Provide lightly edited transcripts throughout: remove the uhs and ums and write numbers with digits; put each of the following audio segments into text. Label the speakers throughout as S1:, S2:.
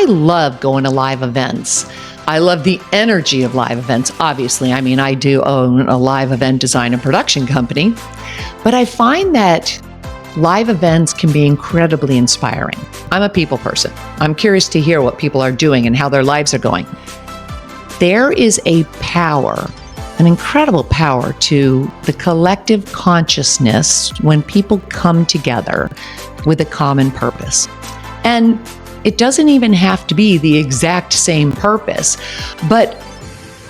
S1: I love going to live events. I love the energy of live events, obviously. I mean, I do own a live event design and production company, but I find that live events can be incredibly inspiring. I'm a people person. I'm curious to hear what people are doing and how their lives are going. There is a power, an incredible power to the collective consciousness when people come together with a common purpose. And it doesn't even have to be the exact same purpose, but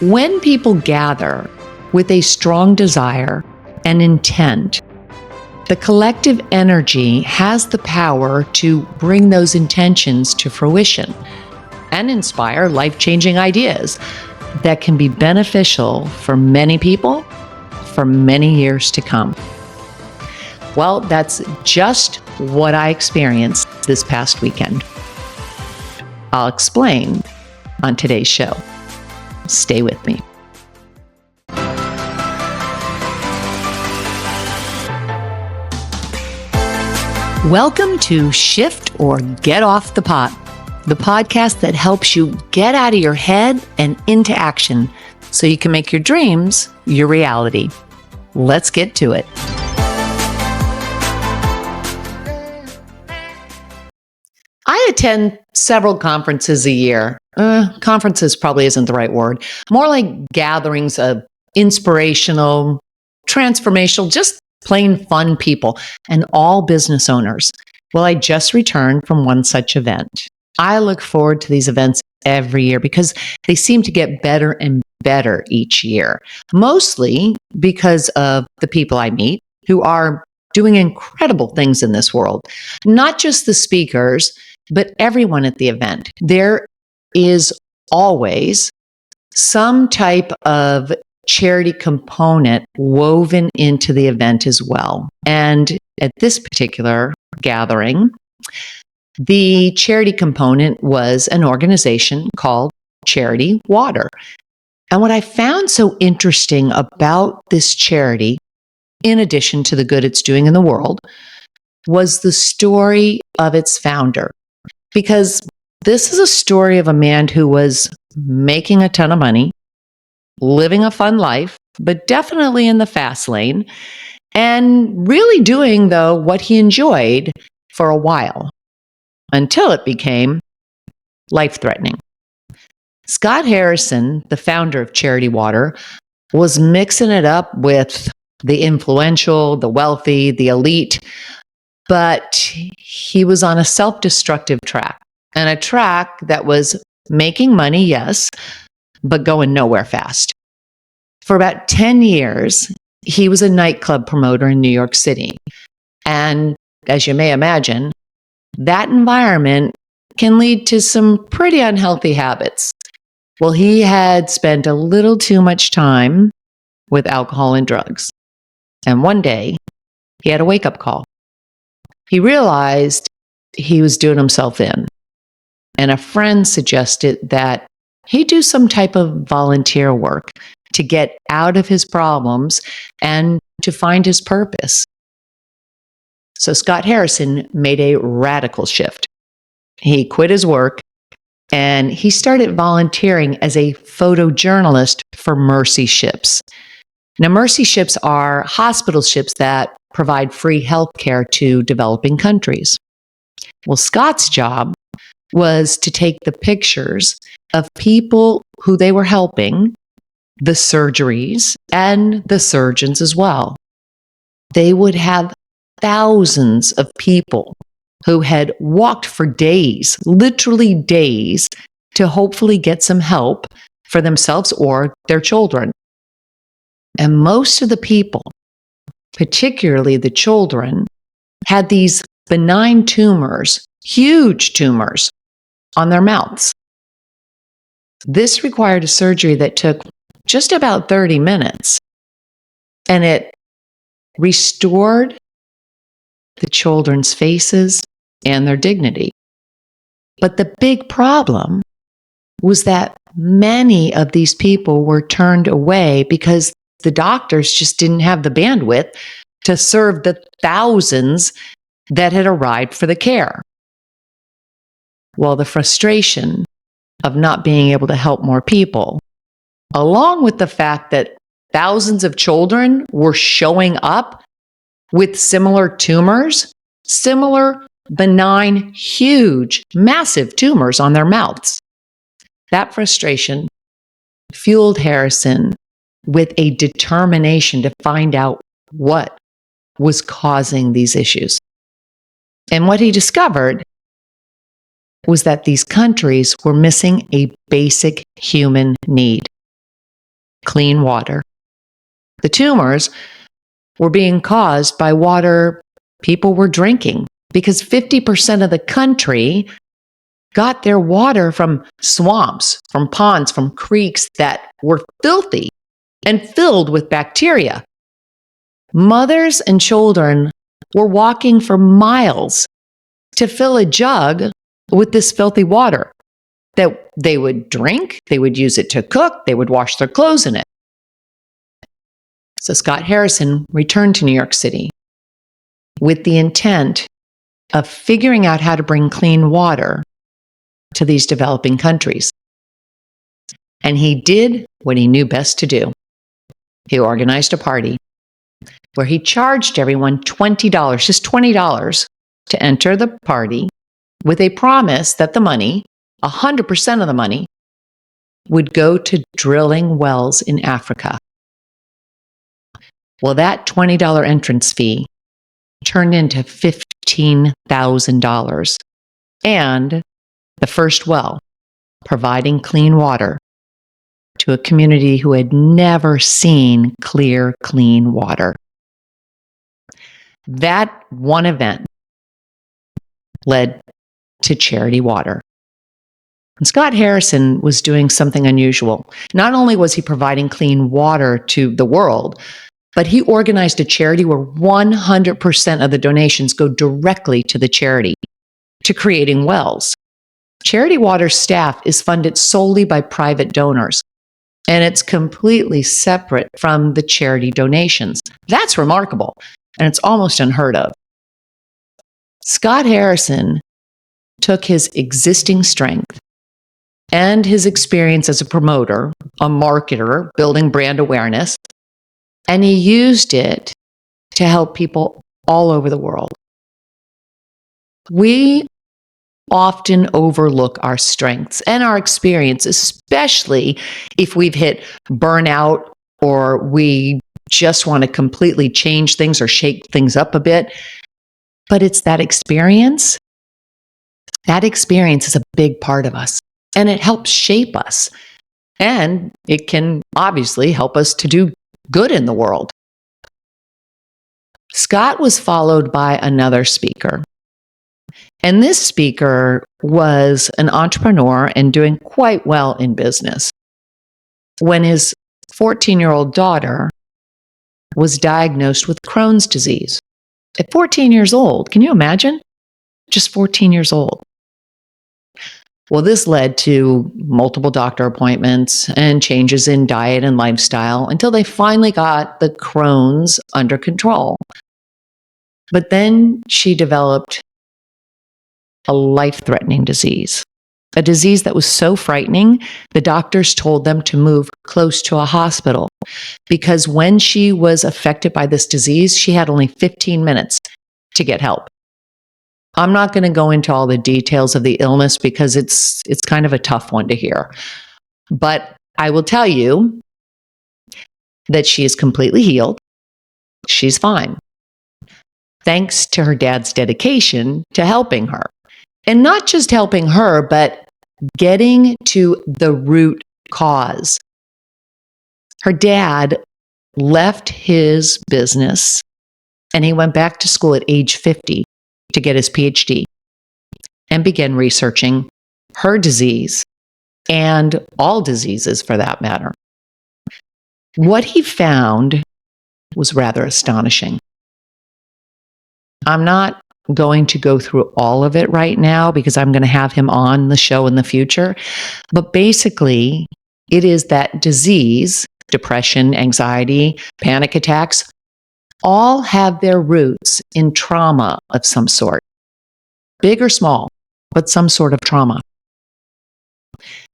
S1: when people gather with a strong desire and intent, the collective energy has the power to bring those intentions to fruition and inspire life-changing ideas that can be beneficial for many people for many years to come. Well, that's just what I experienced this past weekend. I'll explain on today's show. Stay with me. Welcome to Shift or Get Off the Pot, the podcast that helps you get out of your head and into action so you can make your dreams your reality. Let's get to it. I attend several conferences a year. Conferences probably isn't the right word. More like gatherings of inspirational, transformational, just plain fun people and all business owners. Well, I just returned from one such event. I look forward to these events every year because they seem to get better and better each year, mostly because of the people I meet who are doing incredible things in this world. Not just the speakers, but everyone at the event. There is always some type of charity component woven into the event as well. And at this particular gathering, the charity component was an organization called Charity Water. And what I found so interesting about this charity, in addition to the good it's doing in the world, was the story of its founder. Because this is a story of a man who was making a ton of money, living a fun life, but definitely in the fast lane, and really doing, though, what he enjoyed for a while, until it became life-threatening. Scott Harrison, the founder of Charity Water, was mixing it up with the influential, the wealthy, the elite, but he was on a self-destructive track, and a track that was making money, yes, but going nowhere fast. For about 10 years, he was a nightclub promoter in New York City. And as you may imagine, that environment can lead to some pretty unhealthy habits. Well, he had spent a little too much time with alcohol and drugs. And one day, he had a wake-up call. He realized he was doing himself in. And a friend suggested that he do some type of volunteer work to get out of his problems and to find his purpose. So Scott Harrison made a radical shift. He quit his work and he started volunteering as a photojournalist for Mercy Ships. Now, Mercy Ships are hospital ships that provide free health care to developing countries. Well, Scott's job was to take the pictures of people who they were helping, the surgeries, and the surgeons as well. They would have thousands of people who had walked for days, literally days, to hopefully get some help for themselves or their children. And most of the people, particularly the children, had these benign tumors, huge tumors, on their mouths. This required a surgery that took just about 30 minutes, and it restored the children's faces and their dignity. But the big problem was that many of these people were turned away because the doctors just didn't have the bandwidth to serve the thousands that had arrived for the care. Well, the frustration of not being able to help more people, along with the fact that thousands of children were showing up with similar tumors, similar benign, huge, massive tumors on their mouths. That frustration fueled Harrison with a determination to find out what was causing these issues. And what he discovered was that these countries were missing a basic human need: clean water. The tumors were being caused by water people were drinking, because 50% of the country got their water from swamps, from ponds, from creeks that were filthy and filled with bacteria. Mothers and children were walking for miles to fill a jug with this filthy water that they would drink, they would use it to cook, they would wash their clothes in it. So Scott Harrison returned to New York City with the intent of figuring out how to bring clean water to these developing countries. And he did what he knew best to do. He organized a party where he charged everyone $20, just $20, to enter the party, with a promise that the money, 100% of the money, would go to drilling wells in Africa. Well, that $20 entrance fee turned into $15,000. And the first well, providing clean water to a community who had never seen clear, clean water. That one event led to Charity Water. And Scott Harrison was doing something unusual. Not only was he providing clean water to the world, but he organized a charity where 100% of the donations go directly to the charity, to creating wells. Charity Water's staff is funded solely by private donors, and it's completely separate from the charity donations. That's remarkable, and it's almost unheard of. Scott Harrison took his existing strength and his experience as a promoter, a marketer, building brand awareness, and he used it to help people all over the world. We often overlook our strengths and our experience, especially if we've hit burnout or we just want to completely change things or shake things up a bit. But it's that experience. That experience is a big part of us, and it helps shape us. And it can obviously help us to do good in the world. Scott was followed by another speaker. And this speaker was an entrepreneur and doing quite well in business when his 14-year-old daughter was diagnosed with Crohn's disease. At 14 years old, can you imagine? Just 14 years old. Well, this led to multiple doctor appointments and changes in diet and lifestyle until they finally got the Crohn's under control. But then she developed a life-threatening disease, a disease that was so frightening, the doctors told them to move close to a hospital, because when she was affected by this disease, she had only 15 minutes to get help. I'm not going to go into all the details of the illness because it's kind of a tough one to hear. But I will tell you that she is completely healed. She's fine, thanks to her dad's dedication to helping her. And not just helping her, but getting to the root cause. Her dad left his business and he went back to school at age 50 to get his PhD and began researching her disease and all diseases for that matter. What he found was rather astonishing. I'm not going to go through all of it right now because I'm going to have him on the show in the future. But basically, it is that disease, depression, anxiety, panic attacks, all have their roots in trauma of some sort, big or small. but some sort of trauma.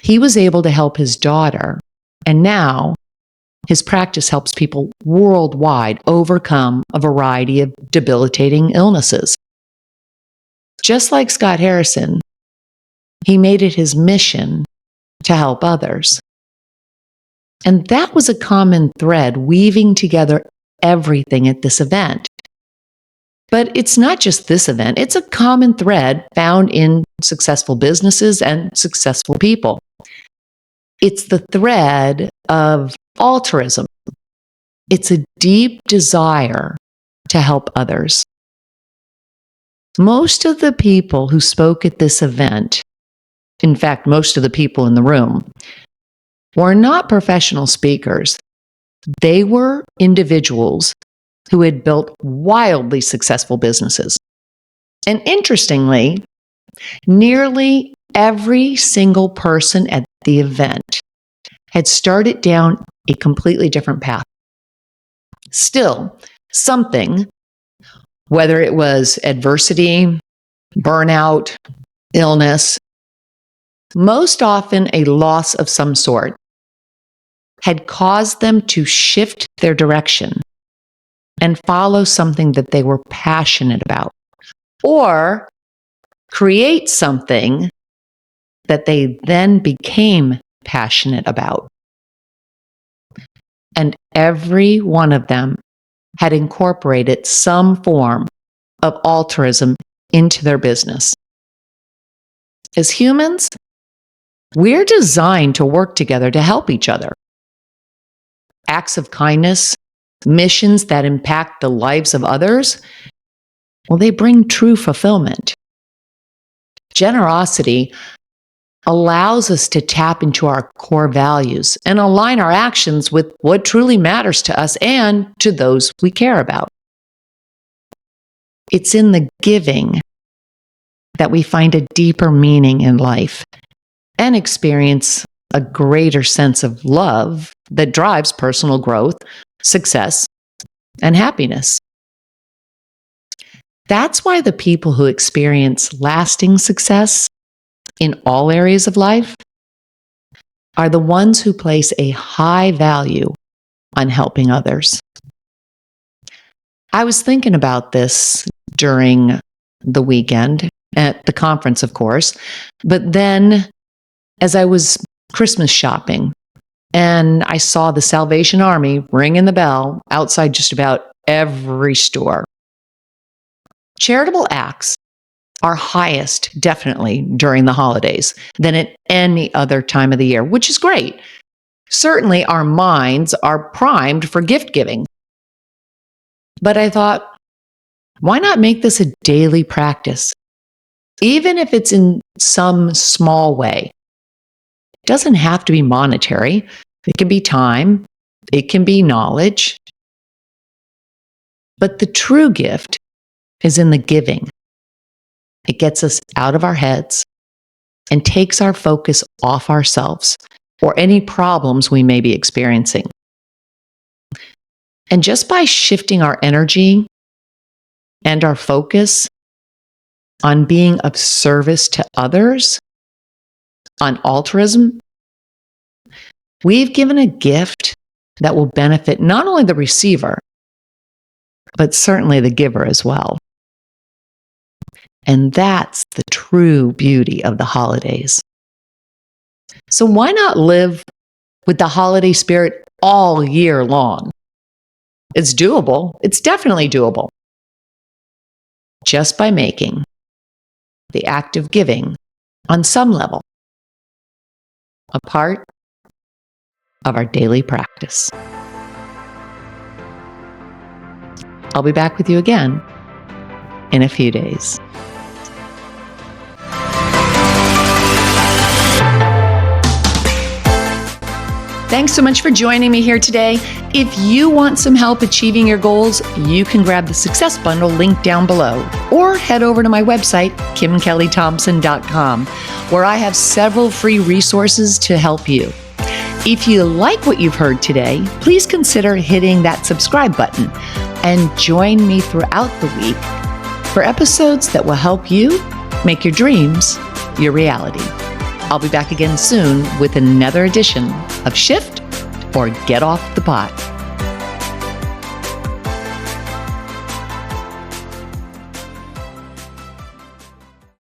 S1: He was able to help his daughter, and now his practice helps people worldwide overcome a variety of debilitating illnesses. Just like Scott Harrison, he made it his mission to help others. And that was a common thread weaving together everything at this event. But it's not just this event, it's a common thread found in successful businesses and successful people. It's the thread of altruism. It's a deep desire to help others. Most of the people who spoke at this event, in fact, most of the people in the room, were not professional speakers. They were individuals who had built wildly successful businesses. And interestingly, nearly every single person at the event had started down a completely different path. Still, something, whether it was adversity, burnout, illness, most often a loss of some sort, had caused them to shift their direction and follow something that they were passionate about, or create something that they then became passionate about. And every one of them had incorporated some form of altruism into their business. As humans, we're designed to work together to help each other. Acts of kindness, missions that impact the lives of others, well, they bring true fulfillment. Generosity allows us to tap into our core values and align our actions with what truly matters to us and to those we care about. It's in the giving that we find a deeper meaning in life and experience a greater sense of love that drives personal growth, success, and happiness. That's why the people who experience lasting success in all areas of life are the ones who place a high value on helping others. I was thinking about this during the weekend at the conference, of course, but then as I was Christmas shopping and I saw the Salvation Army ringing the bell outside just about every store. Charitable acts are highest, definitely, during the holidays than at any other time of the year, which is great. Certainly, our minds are primed for gift giving. But I thought, why not make this a daily practice? Even if it's in some small way. It doesn't have to be monetary. It can be time. It can be knowledge. But the true gift is in the giving. It gets us out of our heads and takes our focus off ourselves or any problems we may be experiencing. And just by shifting our energy and our focus on being of service to others, on altruism, we've given a gift that will benefit not only the receiver, but certainly the giver as well. And that's the true beauty of the holidays. So why not live with the holiday spirit all year long? It's doable. It's definitely doable. Just by making the act of giving, on some level, a part of our daily practice. I'll be back with you again in a few days. Thanks so much for joining me here today. If you want some help achieving your goals, you can grab the Success Bundle linked down below or head over to my website, KimKelleyThompson.com, where I have several free resources to help you. If you like what you've heard today, please consider hitting that subscribe button and join me throughout the week for episodes that will help you make your dreams your reality. I'll be back again soon with another edition of Shift or Get Off the Pot.